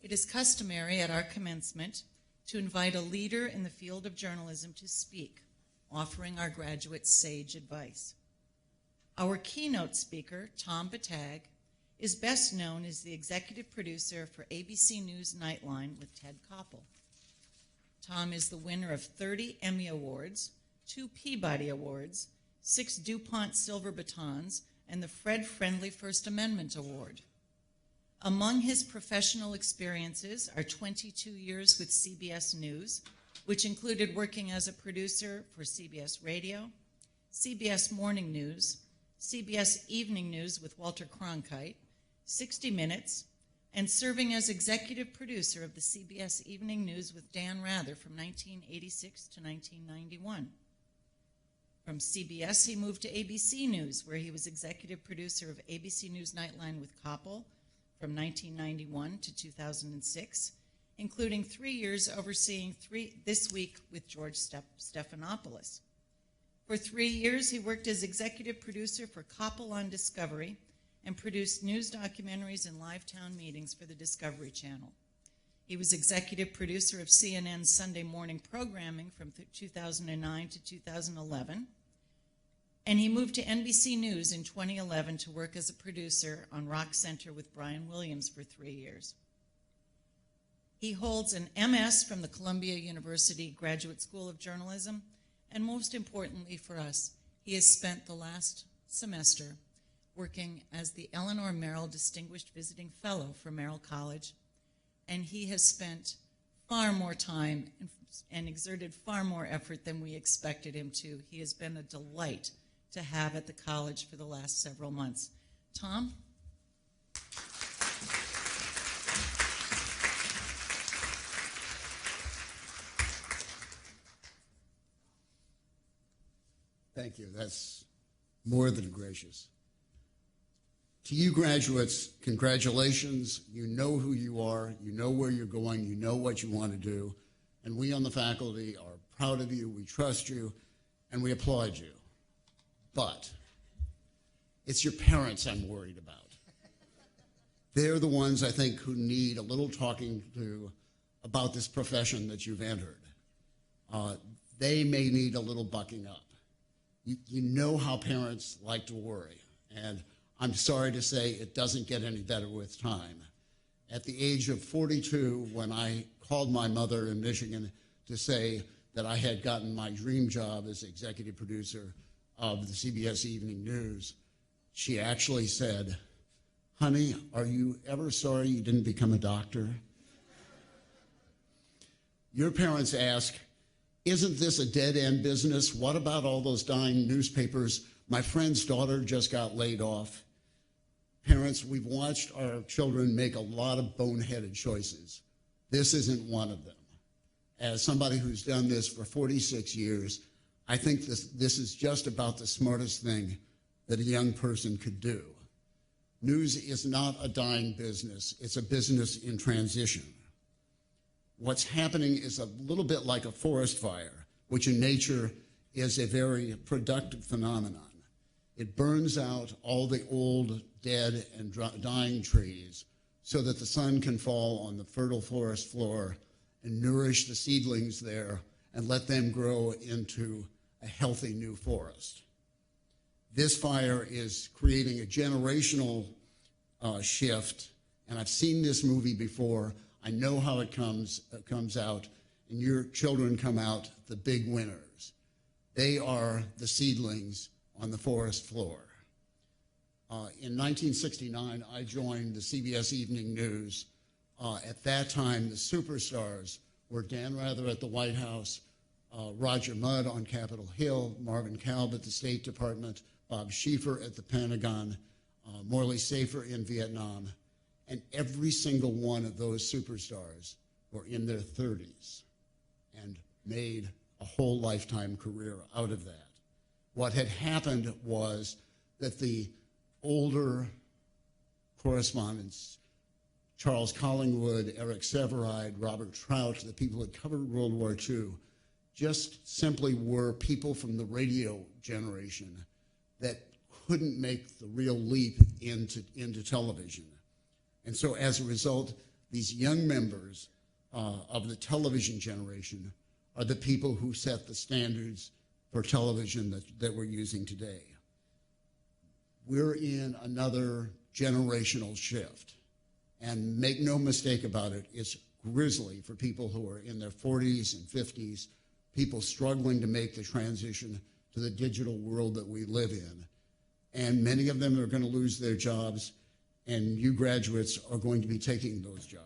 It is customary at our commencement to invite a leader in the field of journalism to speak, offering our graduates sage advice. Our keynote speaker, Tom Bettag, is best known as the executive producer for ABC News Nightline with Ted Koppel. Tom is the winner of 30 Emmy Awards, 2 Peabody Awards, 6 DuPont Silver Batons, and the Fred Friendly First Amendment Award. Among his professional experiences are 22 years with CBS News, which included working as a producer for CBS Radio, CBS Morning News, CBS Evening News with Walter Cronkite, 60 Minutes, and serving as executive producer of the CBS Evening News with Dan Rather from 1986 to 1991. From CBS, he moved to ABC News, where he was executive producer of ABC News Nightline with Koppel from 1991 to 2006, including 3 years overseeing This Week with George Stephanopoulos. For 3 years, he worked as executive producer for Koppel on Discovery and produced news documentaries and live town meetings for the Discovery Channel. He was executive producer of CNN's Sunday morning programming from 2009 to 2011, and he moved to NBC News in 2011 to work as a producer on Rock Center with Brian Williams for 3 years. He holds an MS from the Columbia University Graduate School of Journalism, and most importantly for us, he has spent the last semester working as the Eleanor Merrill Distinguished Visiting Fellow for Merrill College, and he has spent far more time and exerted far more effort than we expected him to. He has been a delight to have at the college for the last several months. Tom? Thank you. That's more than gracious. To you graduates, congratulations. You know who you are, you know where you're going, you know what you want to do, and we on the faculty are proud of you, we trust you, and we applaud you. But it's your parents I'm worried about. They're the ones, I think, who need a little talking to about this profession that you've entered. They may need a little bucking up. You know how parents like to worry, and I'm sorry to say it doesn't get any better with time. At the age of 42, when I called my mother in Michigan to say that I had gotten my dream job as executive producer of the CBS Evening News, she actually said, "Honey, are you ever sorry you didn't become a doctor?" Your parents ask, "Isn't this a dead-end business? What about all those dying newspapers? My friend's daughter just got laid off." Parents, we've watched our children make a lot of boneheaded choices. This isn't one of them. As somebody who's done this for 46 years, I think this is just about the smartest thing that a young person could do. News is not a dying business. It's a business in transition. What's happening is a little bit like a forest fire, which in nature is a very productive phenomenon. It burns out all the old, dead, and dying trees so that the sun can fall on the fertile forest floor and nourish the seedlings there and let them grow into a healthy new forest. This fire is creating a generational shift, and I've seen this movie before. I know how it comes out, and your children come out the big winners. They are the seedlings on the forest floor. In 1969, I joined the CBS Evening News. At that time, the superstars were Dan Rather at the White House, Roger Mudd on Capitol Hill, Marvin Kalb at the State Department, Bob Schieffer at the Pentagon, Morley Safer in Vietnam, and every single one of those superstars were in their 30s and made a whole lifetime career out of that. What had happened was that the older correspondents, Charles Collingwood, Eric Sevareid, Robert Trout, the people that covered World War II, just simply were people from the radio generation that couldn't make the real leap into television. And so as a result, These young members of the television generation are the people who set the standards for television that we're using today. We're in another generational shift. And make no mistake about it, it's grisly for people who are in their 40s and 50s, people struggling to make the transition to the digital world that we live in. And many of them are going to lose their jobs, and you graduates are going to be taking those jobs.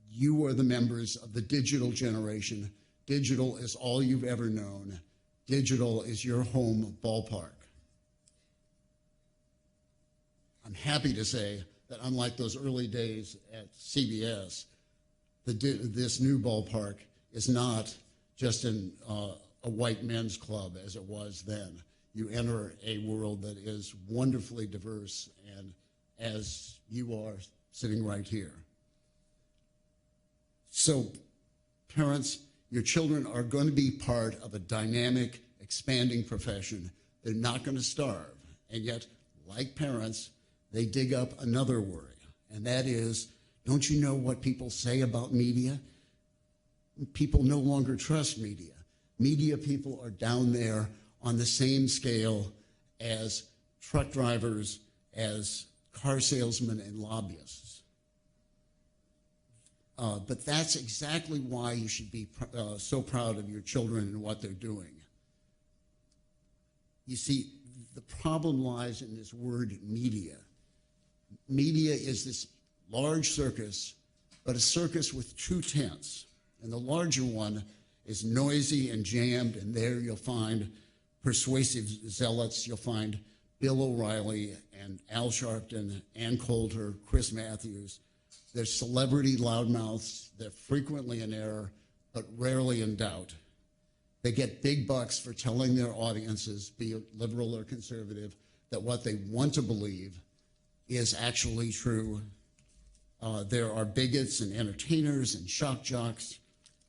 You are the members of the digital generation. Digital is all you've ever known. Digital is your home ballpark. I'm happy to say that unlike those early days at CBS, this new ballpark is not just a white men's club as it was then. You enter a world that is wonderfully diverse, and as you are sitting right here. So, parents, your children are going to be part of a dynamic, expanding profession. They're not going to starve, and yet, like parents, they dig up another worry, and that is, don't you know what people say about media? People no longer trust media. Media people are down there on the same scale as truck drivers, as car salesmen and lobbyists. But that's exactly why you should be so proud of your children and what they're doing. You see, the problem lies in this word media. Media is this large circus, but a circus with two tents. And the larger one is noisy and jammed, and there you'll find persuasive zealots. You'll find Bill O'Reilly and Al Sharpton, Ann Coulter, Chris Matthews. They're celebrity loudmouths. They're frequently in error, but rarely in doubt. They get big bucks for telling their audiences, be it liberal or conservative, that what they want to believe is actually true. There are bigots and entertainers and shock jocks,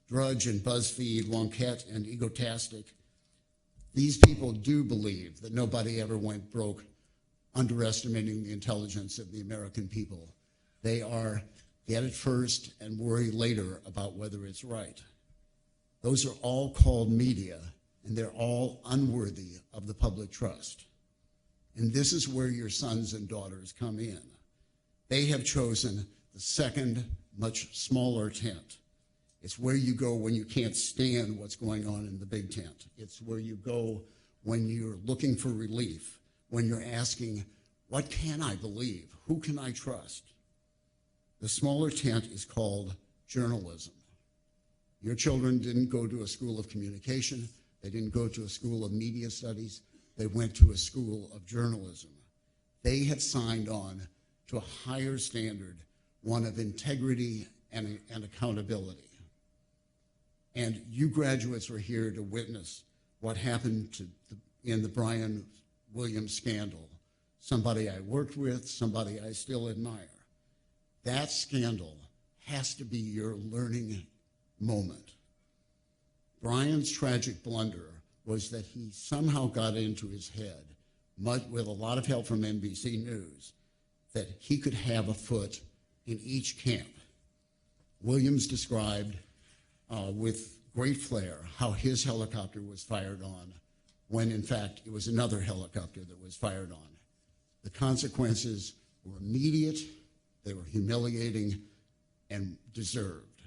Drudge and BuzzFeed, Wonkette and Egotastic. These people do believe that nobody ever went broke, underestimating the intelligence of the American people. They are get it first and worry later about whether it's right. Those are all called media, and they're all unworthy of the public trust. And this is where your sons and daughters come in. They have chosen the second, much smaller tent. It's where you go when you can't stand what's going on in the big tent. It's where you go when you're looking for relief, when you're asking, what can I believe? Who can I trust? The smaller tent is called journalism. Your children didn't go to a school of communication. They didn't go to a school of media studies. They went to a school of journalism. They have signed on to a higher standard, one of integrity and accountability. And you graduates are here to witness what happened in the Brian Williams scandal. Somebody I worked with, somebody I still admire. That scandal has to be your learning moment. Brian's tragic blunder was that he somehow got into his head, with a lot of help from NBC News, that he could have a foot in each camp. Williams described with great flair how his helicopter was fired on, when in fact it was another helicopter that was fired on. The consequences were immediate, they were humiliating, and deserved.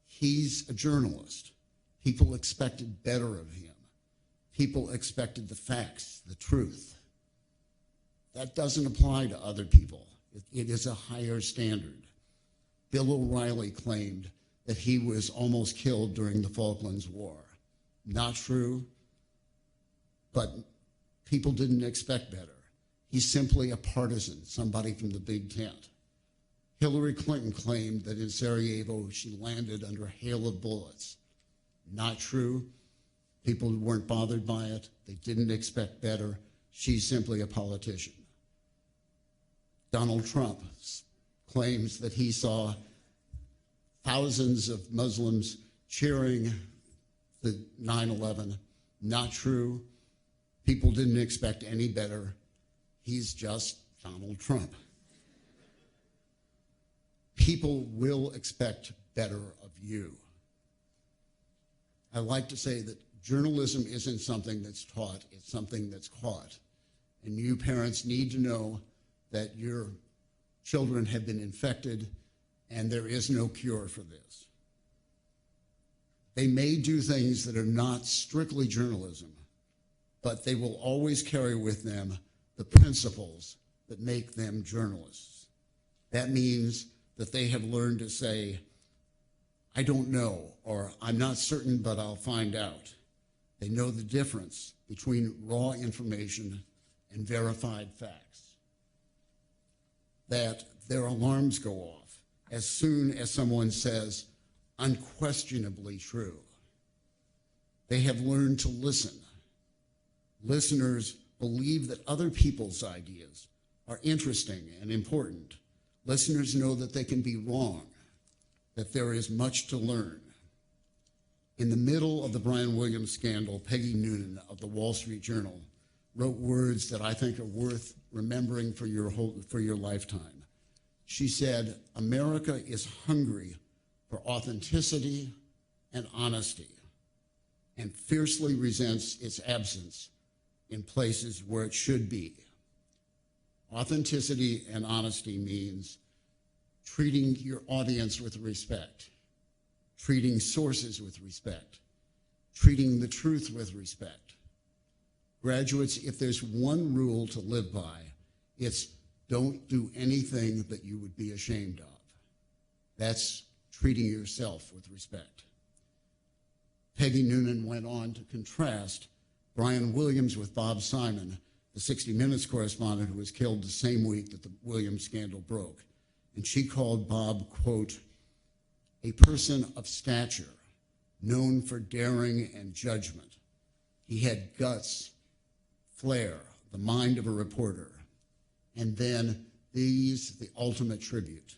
He's a journalist. People expected better of him. People expected the facts, the truth. That doesn't apply to other people. It is a higher standard. Bill O'Reilly claimed that he was almost killed during the Falklands War. Not true, but people didn't expect better. He's simply a partisan, somebody from the big tent. Hillary Clinton claimed that in Sarajevo she landed under a hail of bullets. Not true. People weren't bothered by it. They didn't expect better. She's simply a politician. Donald Trump claims that he saw thousands of Muslims cheering the 9/11. Not true. People didn't expect any better. He's just Donald Trump. people will expect better of you. I like to say that journalism isn't something that's taught, it's something that's caught. And you parents need to know that your children have been infected and there is no cure for this. They may do things that are not strictly journalism, but they will always carry with them the principles that make them journalists. That means that they have learned to say, I don't know, or I'm not certain, but I'll find out. They know the difference between raw information and verified facts. That their alarms go off as soon as someone says, unquestionably true. They have learned to listen. Listeners believe that other people's ideas are interesting and important. Listeners know that they can be wrong, that there is much to learn. In the middle of the Brian Williams scandal, Peggy Noonan of the Wall Street Journal wrote words that I think are worth remembering for your lifetime. She said, America is hungry for authenticity and honesty and fiercely resents its absence in places where it should be. Authenticity and honesty means treating your audience with respect, treating sources with respect, treating the truth with respect. Graduates, if there's one rule to live by, it's don't do anything that you would be ashamed of. That's treating yourself with respect. Peggy Noonan went on to contrast Brian Williams with Bob Simon, the 60 Minutes correspondent who was killed the same week that the Williams scandal broke. And she called Bob, quote, a person of stature, known for daring and judgment. He had guts, flair, the mind of a reporter. And then the ultimate tribute.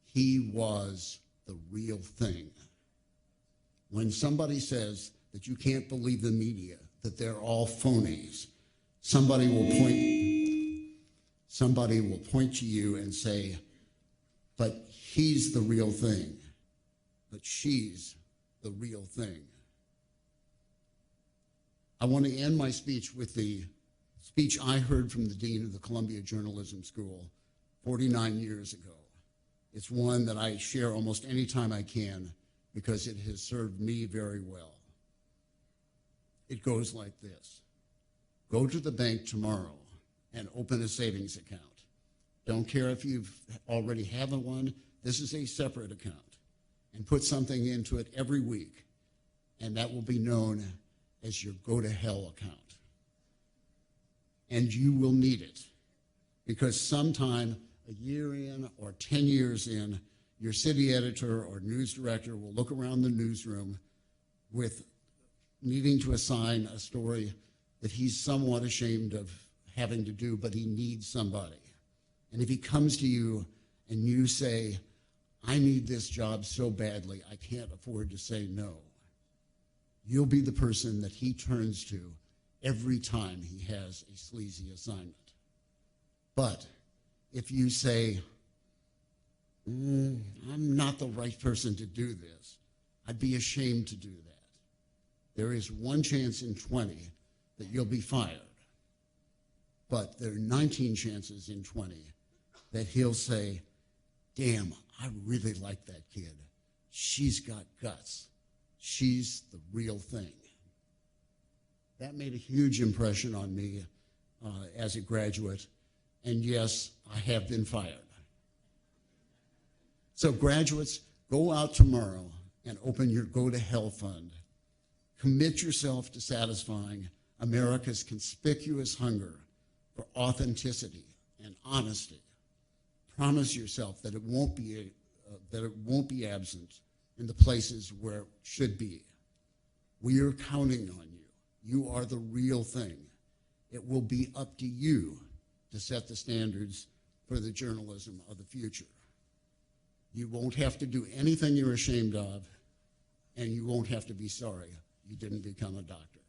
He was the real thing. When somebody says that you can't believe the media, that they're all phonies, somebody will point to you and say, but he's the real thing, but she's the real thing. I want to end my speech with the speech I heard from the dean of the Columbia Journalism School 49 years ago. It's one that I share almost any time I can because it has served me very well. It goes like this. Go to the bank tomorrow and open a savings account. Don't care if you've already have one. This is a separate account. And put something into it every week, and that will be known as your go to hell account. And you will need it because sometime a year in or 10 years in, your city editor or news director will look around the newsroom with needing to assign a story that he's somewhat ashamed of having to do, but he needs somebody. And if he comes to you and you say, I need this job so badly, I can't afford to say no, you'll be the person that he turns to every time he has a sleazy assignment. But if you say, I'm not the right person to do this, I'd be ashamed to do that, there is one chance in 20 that you'll be fired. But there are 19 chances in 20 that he'll say, damn, I really like that kid. She's got guts. She's the real thing. That made a huge impression on me as a graduate. And yes, I have been fired. So graduates, go out tomorrow and open your Go to Hell fund. Commit yourself to satisfying America's conspicuous hunger for authenticity and honesty. Promise yourself that it won't be absent in the places where it should be. We are counting on you. You are the real thing. It will be up to you to set the standards for the journalism of the future. You won't have to do anything you're ashamed of, and you won't have to be sorry you didn't become a doctor.